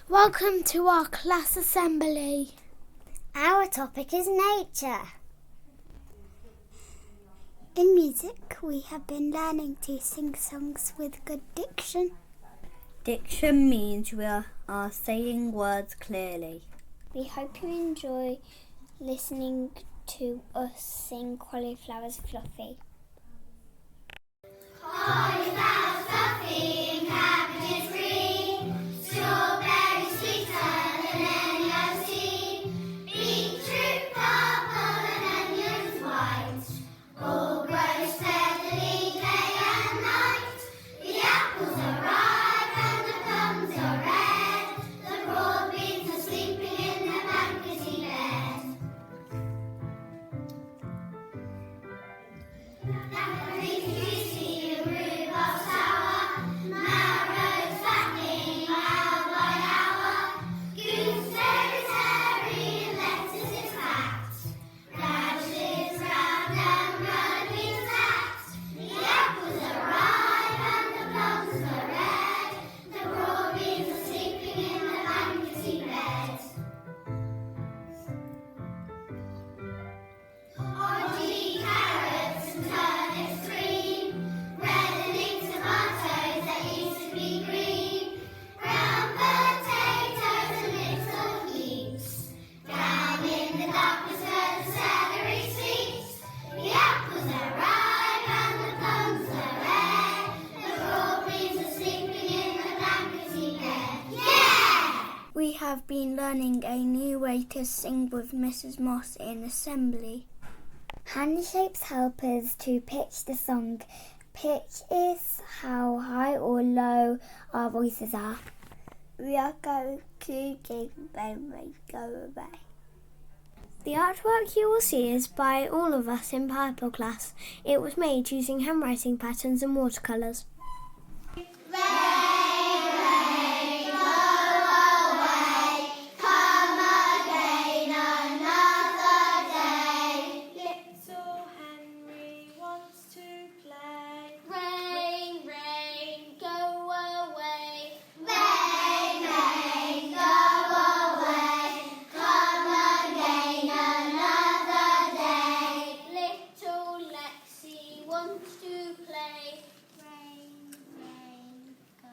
Welcome to our class assembly. Our topic is nature. In music, we have been learning to sing songs with good diction. Diction means we are saying words clearly. We hope you enjoy listening to us sing Cauliflower's Fluffy. Cauliflower's fluffy and cabbage is green. Strawberry sweeter than any I've seen. Beetroot purple and onions white. All grow steadily day and night. The apples are ripe and the plums are red. The broad beans are sleeping in their blankety bed. Blackberries juicy and rhubarb sour. Marrows fattening hour by hour. Gooseberries hairy and lettuce is packed. Radishes round and red beans stacked. The apples are ripe and the plums are red. The broad beans are sleeping in the blankety bed. Orangey carrots and turnips green. Reddening tomatoes that used to be green. Brown potatoes and little heaps. Down in the darkness where the celery sleeps. The apples are ripe and the plums are red. The broad beans are sleeping in the blankety bed. Yeah! We have been learning a new way to sing with Mrs. Moss in assembly. Hand shapes help us to pitch the song. Pitch is how high or low our voices are. We are going to sing when we go away. The artwork you will see is by all of us in Purple class. It was made using handwriting patterns and watercolours. Little Henry wants to play. Rain, rain, go away. Rain, rain, go away. Come again another day. Little Lexi wants to play. Rain, rain, go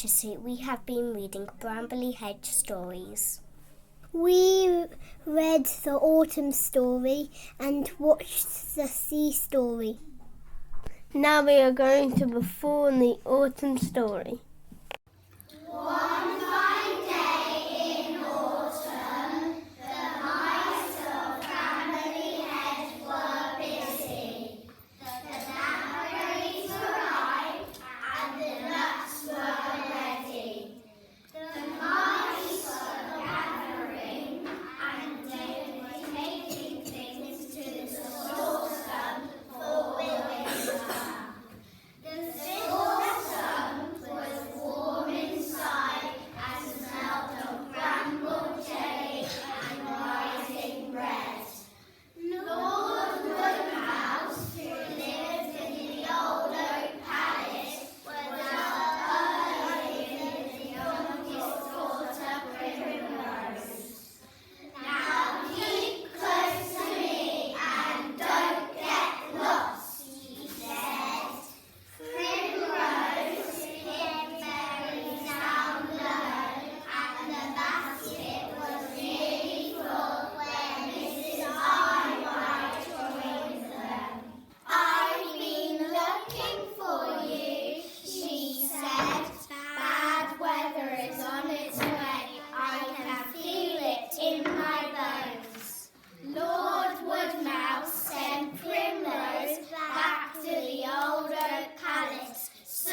Suit, we have been reading Brambly Hedge stories. We read the autumn story and watched the sea story. Now we are going to perform the autumn story. One fine day in autumn, the mice of Brambly Hedge were busy. The blackberries arrived and the nuts were ready. The mice were gathering and they were taking things to the store stump for winter. The store stump was warm inside and smelled of bramble jelly and rising bread. Lord Woodmouse, who lived in the old oak palace, was up early with the youngest daughter, Primrose. Now keep close to me and don't get lost, he said. Primrose hid berries down low, and the basket was nearly full when Mrs. Eyewhite joined them. I've been looking for you, she said. Bad weather is on its way. I can feel it in my bones. Lord Woodmouse sent Primrose back to the old oak palace so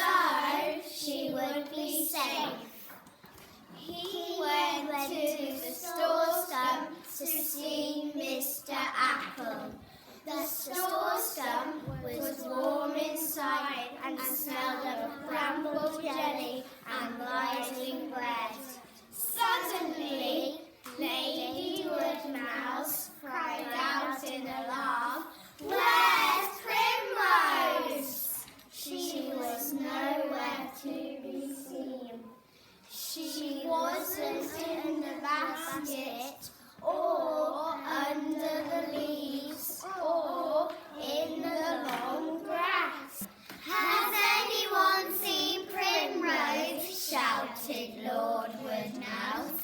she would be safe. He went to the store stump to see Mr. Apple. The store stump was warm inside and smelled of bramble jelly and rising bread. Suddenly, Lady Woodmouse cried out in alarm, "Where's Primrose?" She was nowhere to be seen. She wasn't in the basket, or under the leaves, or in the long grass. "Has anyone seen Primrose?" shouted Lord Woodmouse.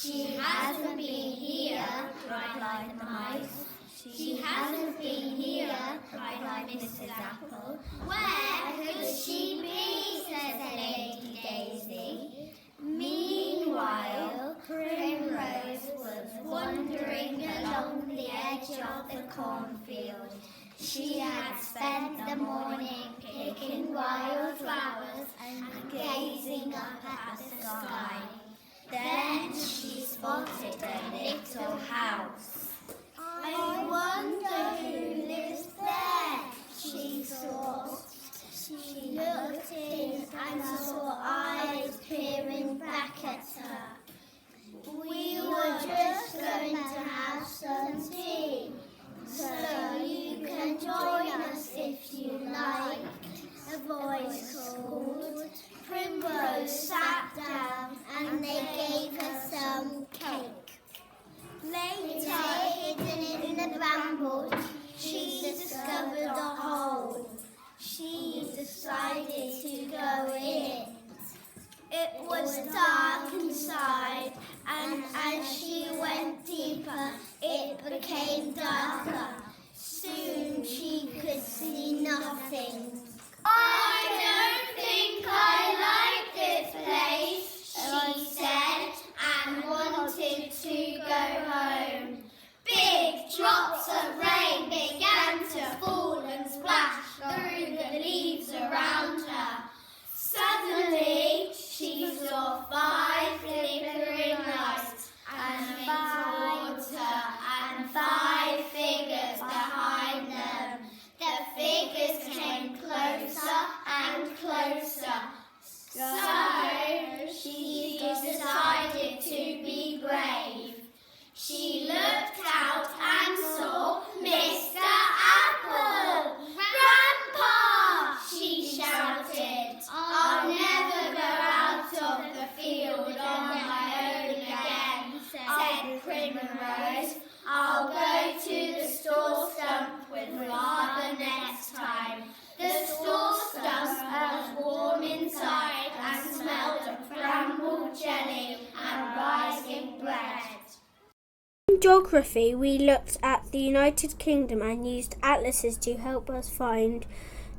"She hasn't been here," replied the mice. "She hasn't been here," replied Mrs. Apple. "Where could she be?" said Lady Daisy. Meanwhile, Primrose was wandering along the edge of the cornfield. She had spent the morning picking wild flowers and gazing up at the sky. Then she spotted a little house. "I wonder who lives there," she thought. She looked in and saw eyes peering back at her. "We were just going to have some tea, so you can join us if you like," a voice called. Primrose sat down and they gave her some cake. Later, hidden in the brambles, she discovered a hole. She decided to go in it. It was dark inside, and as she went deeper, it became darker. Soon she could see nothing. "I don't think I like this place," she said, and wanted to go home. Big drops of rain began to fall and splash through the leaves around her. Suddenly, she saw 5 flickering lights and 5 water and 5 figures behind them. The figures came closer and closer. So she decided to be brave. She looked out and saw Mr. Apple. "Grandpa!" she shouted. "I'll never go out of the field on my own again," said Primrose. "I'll go to the store stump with Father next time." The store stump was warm inside and smelled geography, we looked at the United Kingdom and used atlases to help us find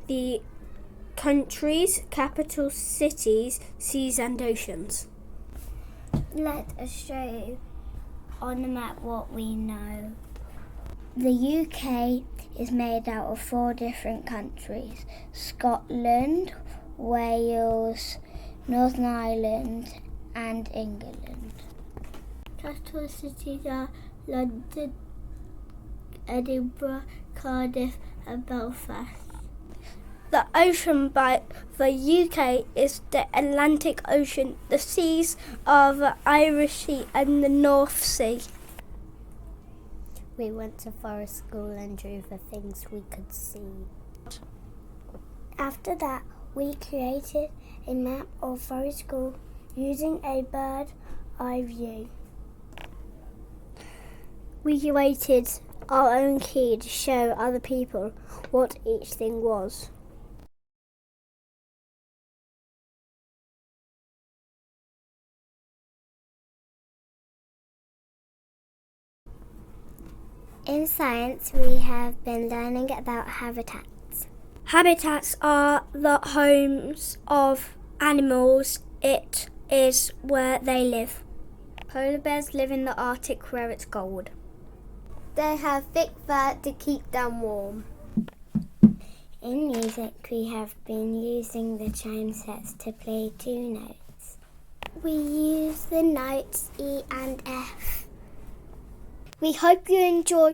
the countries, capitals, cities, seas and oceans. Let us show you on the map what we know. The UK is made out of 4 different countries: Scotland, Wales, Northern Ireland and England. Capital cities are London, Edinburgh, Cardiff and Belfast. The ocean by the UK is the Atlantic Ocean. The seas are the Irish Sea and the North Sea. We went to forest school and drew the things we could see. After that, we created a map of forest school using a bird's eye view. We created our own key to show other people what each thing was. In science, we have been learning about habitats. Habitats are the homes of animals. It is where they live. Polar bears live in the Arctic where it's cold. They have thick fur to keep them warm. In music, we have been using the chime sets to play 2 notes. We use the notes E and F. We hope you enjoy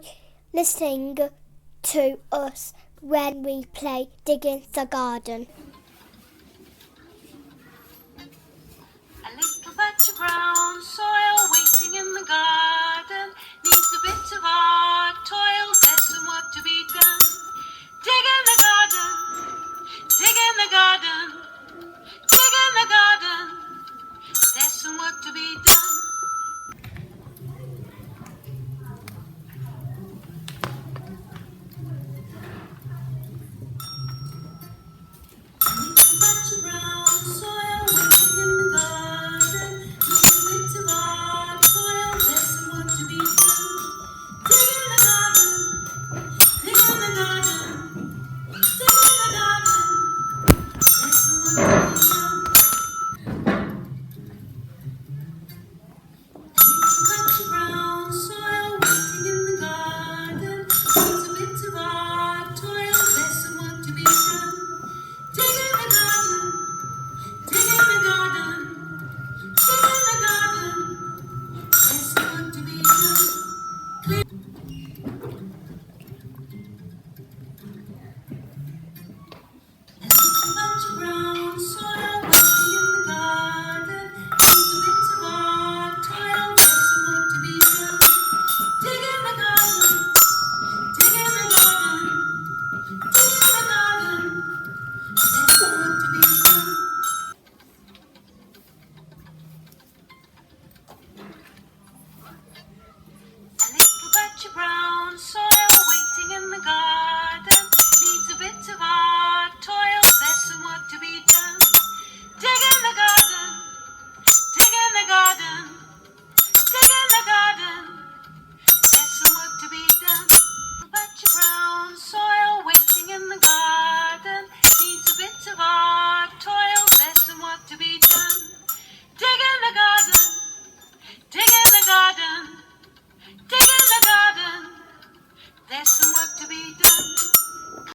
listening to us when we play Digging the Garden. A little patch of brown soil waiting in the garden needs a bit of hard toil. There's some work to be done. Dig in the garden, dig in the garden, dig in the garden. There's some work to be done.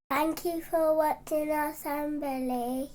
Thank you for watching our assembly.